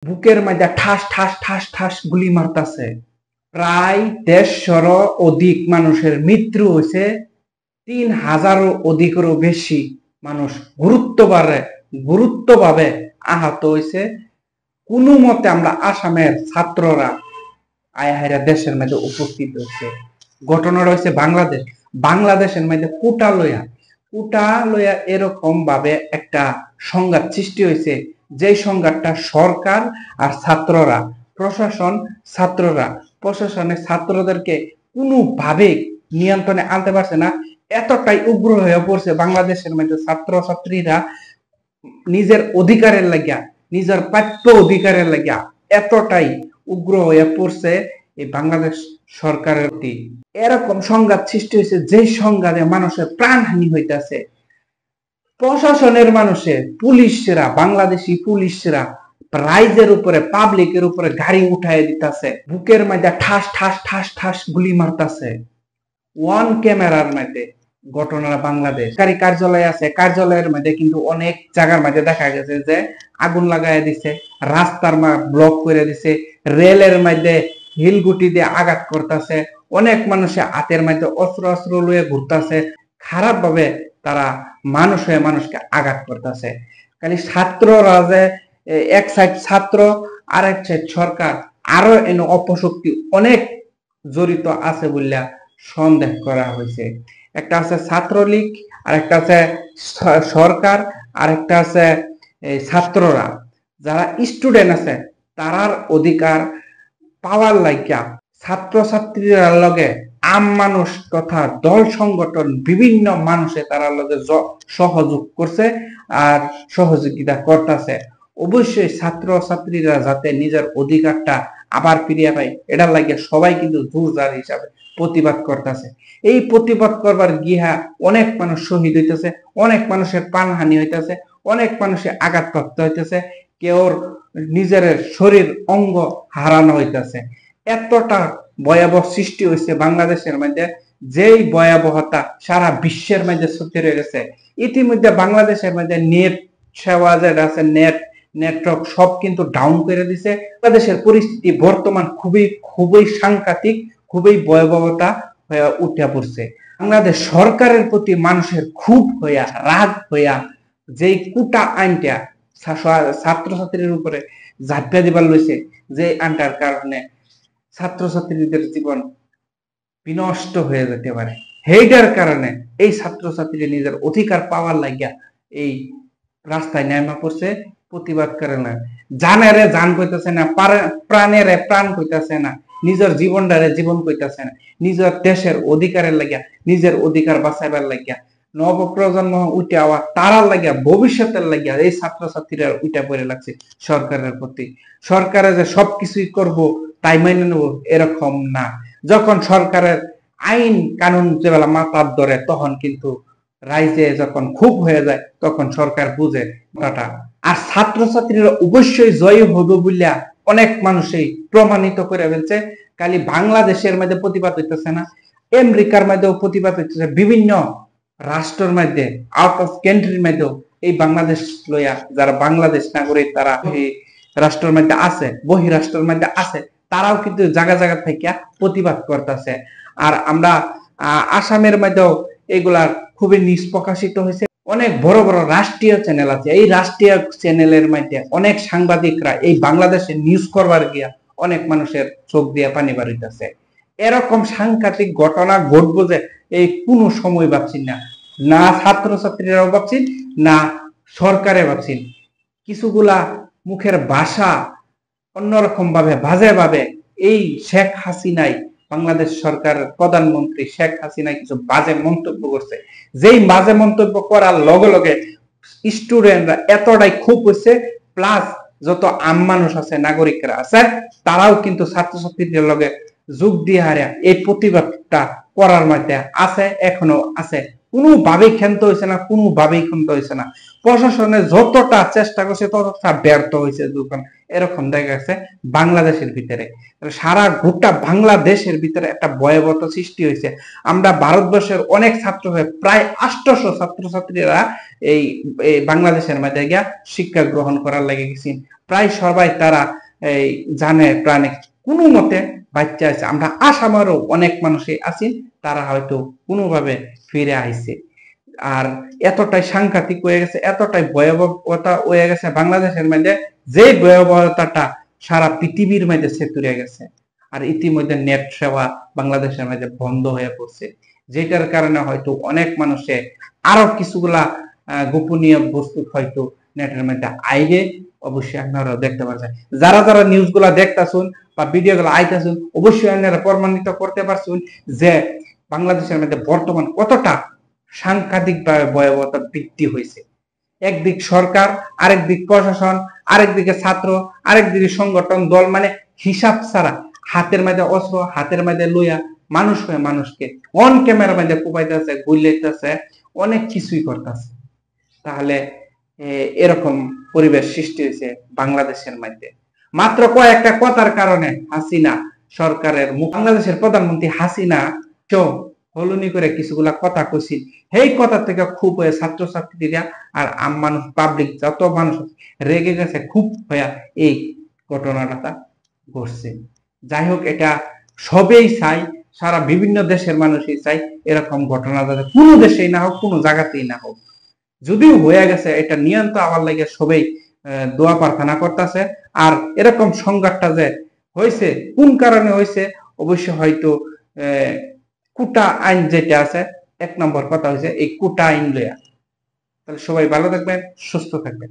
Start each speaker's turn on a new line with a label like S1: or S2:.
S1: বুকের মধ্যে ঠাস ঠাস ঠাস ঠাস গুলি মারতাছে। প্রায় 150 অধিক মানুষের মৃত্যু হয়েছে, 3000 অধিকেরও বেশি মানুষ গুরুত্বভাবে আহত হয়েছে। কোনো মতে আমরা আসামের ছাত্ররা আয়াহারা দেশের মধ্যে উপস্থিত হয়েছে। ঘটনাটা হয়েছে বাংলাদেশের মধ্যে কোটা লইয়া এরকম ভাবে একটা সংঘাত সৃষ্টি হয়েছে, যে সংঘাতটা সরকার আর প্রশাসনে ছাত্রদেরকে কোনোভাবে নিয়ন্ত্রণে আনতে পারছে না। এতটাই উগ্র হয়ে পড়ছে বাংলাদেশের মধ্যে ছাত্রছাত্রীরা নিজের অধিকারের লাগিয়া, নিজের প্রাপ্য অধিকারের লাগিয়া এতটাই উগ্র হয়ে পড়ছে এই বাংলাদেশ সরকারের প্রতি। এরকম সংঘাত সৃষ্টি হয়েছে, যে সংঘাতে মানুষের প্রাণহানি হইতেছে। প্রশাসনের বাংলাদেশি পুলিশরা রাইজের উপরে, পাবলিকের উপরে গাড়ি উঠাই দিতেছে, বুকের মধ্যে ঠাস ঠাস ঠাস ঠাস গুলি মারতেছে। ওয়ান ক্যামেরার মধ্যে ঘটনা বাংলাদেশ কার্যালয় আছে, কার্যালয়ের মধ্যে কিন্তু অনেক জায়গার মধ্যে দেখা গেছে যে আগুন লাগাই দিছে, রাস্তার ব্লক করে দিছে, রেলের মধ্যে হিলগুটি দিয়ে আঘাত করতেছে, অনেক মানুষের হাতের মধ্যে অস্ত্র লয়ে ঘুরতেছে, খারাপ ভাবে তারা মানুষকে আঘাত করতেছে। খালি ছাত্ররা যে এক সাইড ছাত্র আর এক সাইড সরকার, আরো এনে অপশক্তি অনেক জড়িত আছে বলে সন্দেহ করা হয়েছে। একটা আছে ছাত্রলীগ, আর একটা আছে সরকার, আর একটা আছে ছাত্ররা। যারা স্টুডেন্ট আছে তারার অধিকার পাওয়ার লাগিয়া ছাত্রছাত্রীরা লগে আম মানুষ তথা দল সংগঠন বিভিন্ন মানুষে তারা লগে সহযোগ করছে আর সহযোগিতা করতেছে। অবশ্যই ছাত্রছাত্রীরা যাতে নিজের অধিকারটা আবার ফিরিয়ে পায়, এটার লাগে সবাই কিন্তু জোরদার হিসাবে প্রতিবাদ করতেছে। এই প্রতিবাদ করবার গিয়া অনেক মানুষ শহীদ হইতেছে, অনেক মানুষের প্রাণহানি হইতেছে, অনেক মানুষের আঘাতপ্রাপ্ত হইতেছে, কেউ নিজের শরীর অঙ্গ হারানো হইতেছে। এতটা ভয়াবহ সৃষ্টি হয়েছে বাংলাদেশের মধ্যে, যেই ভয়াবহতা সারা বিশ্বের মধ্যে ছড়িয়ে গেছে। ইতিমধ্যে বাংলাদেশের মধ্যে নেট সেবা যেটা আছে, নেটওয়ার্ক সব কিন্তু ডাউন করে দিছে। বাংলাদেশের পরিস্থিতি বর্তমান খুবই সাংঘাতিক, খুবই ভয়াবহতা হয়ে উঠে পড়ছে। বাংলাদেশ সরকারের প্রতি মানুষের ক্ষোভ হইয়া, রাগ হইয়া যেই কোটা আইনটা ছাত্রছাত্রীর উপরে ঝাঁপিয়ে দিবার লইছে, যে আইনটার কারণে ছাত্রছাত্রীদের জীবন বিনষ্ট হয়ে যেতে পারে, সেইটার কারণে এই ছাত্রছাত্রী নিজের অধিকার পাওয়ার লাগিয়া এই রাস্তায় নেমে পড়ছে, প্রতিবাদ করে না। জানেরে জান কইতেছে না, প্রাণেরে প্রাণ কইতেছে না, নিজের জীবনটারে জীবন কইতেছে না, নিজের দেশের অধিকারের লাগিয়া, নিজের অধিকার বাঁচাইবার লাগিয়া নবপ্রজন্ম উঠে আওয়া তারার লাগিয়া, ভবিষ্যতের লাগিয়া এই ছাত্রছাত্রীরা উঠে পড়ে লাগছে সরকারের প্রতি। সরকারে যে সবকিছুই করব তাই মেনে নেব এরকম না। যখন সরকারের আইন কানুন যেবেলা মাথার ধরে, তখন কিন্তু রাইজে যখন খুব হয়ে যায় তখন সরকার বুঝে কথাটা। আর ছাত্রছাত্রীরা অবশ্যই জয়ী হবে বলিয়া অনেক মানুষই প্রমাণিত করে ফেলছে। খালি বাংলাদেশের মধ্যে প্রতিবাদ হইতেছে না, আমেরিকার মধ্যেও প্রতিবাদ হইতেছে, বিভিন্ন রাষ্ট্রের মধ্যে, আউট অফ কান্ট্রির মধ্যেও এই বাংলাদেশ লইয়া যারা বাংলাদেশ নাগরিক, তারা এই রাষ্ট্রের মধ্যে আছে, বহিরাষ্ট্রের মধ্যে আছে, তারাও কিন্তু জায়গা থেকে প্রতিবাদ করতেছে। আর আমরা আসামের মধ্যেও এগুলা খুবই নিষ্প্রকাশিত হয়েছে। অনেক বড় বড় রাষ্ট্রীয় চ্যানেল আছে, এই রাষ্ট্রীয় চ্যানেলের মধ্যে অনেক সাংবাদিকরা এই বাংলাদেশে নিউজ করবার গিয়া অনেক মানুষের চোখ দিয়ে পানি বাড়িতেছে। এরকম সাংঘাতিক ঘটনা ঘটবো যে এই কোনো সময় ভাবছেন না ছাত্রছাত্রীরাও ভাবছেন, না সরকারে ভাবছেন। কিছুগুলা মুখের ভাষা অন্যরকম ভাবে, বাজে ভাবে এই শেখ হাসিনাই, বাংলাদেশ সরকারের প্রধানমন্ত্রী শেখ হাসিনা কিছু বাজে মন্তব্য করছে, যেই বাজে মন্তব্য করার লগে লগে স্টুডেন্টরা এতটাই খুব হয়েছে, প্লাস যত আম মানুষ আছে, নাগরিকরা আছে, তারাও কিন্তু ছাত্রছাত্রীদের লগে যোগ দিয়ে হারিয়া এই প্রতিবাদটা করার মধ্যে আছে, এখনো আছে। কোনোভাবেই ক্ষান্ত হয়েছে না, কোনোভাবেই ক্ষান্ত হয়েছে না। প্রশাসনে যতটা চেষ্টা করছে ততটা ব্যর্থ হয়েছে যখন এরকম দেখা গেছে বাংলাদেশের ভিতরে, সারা গোটা বাংলাদেশের ভিতরে একটা ভয়াবহতা সৃষ্টি হয়েছে। আমরা ভারতবর্ষের অনেক ছাত্র হয়ে প্রায় 800 ছাত্রছাত্রীরা এই বাংলাদেশের মধ্যে গিয়া শিক্ষা গ্রহণ করার লেগে গেছি। প্রায় সবাই তারা এই জানে প্রাণে কোনো মতে বাচ্চা আছে। আমরা আসামেরও অনেক মানুষই আছি, তারা হয়তো কোনোভাবে ফিরে আইছে। আর এতটাই সাংঘাতিক হয়ে গেছে, এতটাই ভয়াবহতা হয়ে গেছে বাংলাদেশের মধ্যে, যে ভয়াবহতাটা সারা পৃথিবীর মধ্যে ছেতুরে গেছে। আর ইতিমধ্যে নেট সেবা বাংলাদেশের মধ্যে বন্ধ হয়ে পড়ছে, যেটার কারণে হয়তো অনেক মানুষে আরো কিছুগুলা গোপনীয় বস্তু হয়তো নেটের মধ্যে আইবে। অবশ্যই আপনারা দেখতে পারছেন, যারা যারা নিউজ গুলা দেখতেছুন বা ভিডিও গুলা আইতেছুন, অবশ্যই আপনারা প্রমাণিত করতে পারছুন যে বাংলাদেশের মধ্যে বর্তমান কতটা সাংঘাতিক ভাবে ভয়াবহতা বৃদ্ধি হয়েছে। একদিক সরকার, আরেকদিক প্রশাসন, আরেকদিকে ছাত্র, আরেকদিকে সংগঠন দল, মানে হিসাব ছাড়া হাতের মধ্যে অস্ত্র, হাতের মধ্যে লইয়া মানুষ হয়ে মানুষকে অন ক্যামেরা মধ্যে কুপাইতেছে, গুলিতেছে, অনেক কিছুই করতেছে। তাহলে এরকম পরিবেশ সৃষ্টি হয়েছে বাংলাদেশের মধ্যে মাত্র কয়েকটা কথার কারণে। হাসিনা সরকারের, বাংলাদেশের প্রধানমন্ত্রী হাসিনা হলুনি করে কিছুগুলা কথা কইছি, সেই কথা থেকে খুব হয়ে ছাত্রছাত্রীরা আর আম মানুষ, পাবলিক যত মানুষ রেগে গেছে, খুব হয়ে এই ঘটনাটা ঘটছে। যাই হোক, এটা সবেই চাই, সারা বিভিন্ন দেশের মানুষই চাই এরকম ঘটনা যাতে কোনো দেশেই না হোক, কোনো জায়গাতেই না হোক। যদিও হয়ে গেছে, এটা নিয়ন্ত্রণ আমার লাগে সবাই দোয়া প্রার্থনা করতেছে। আর এরকম সংঘাতটা যে হয়েছে, কোন কারণে হয়েছে, অবশ্য হয়তো কোটা আইন যেটা আছে, 1 নম্বর কথা হয়েছে এই কোটা আইন লইয়া। তাহলে সবাই ভালো থাকবেন, সুস্থ থাকবেন।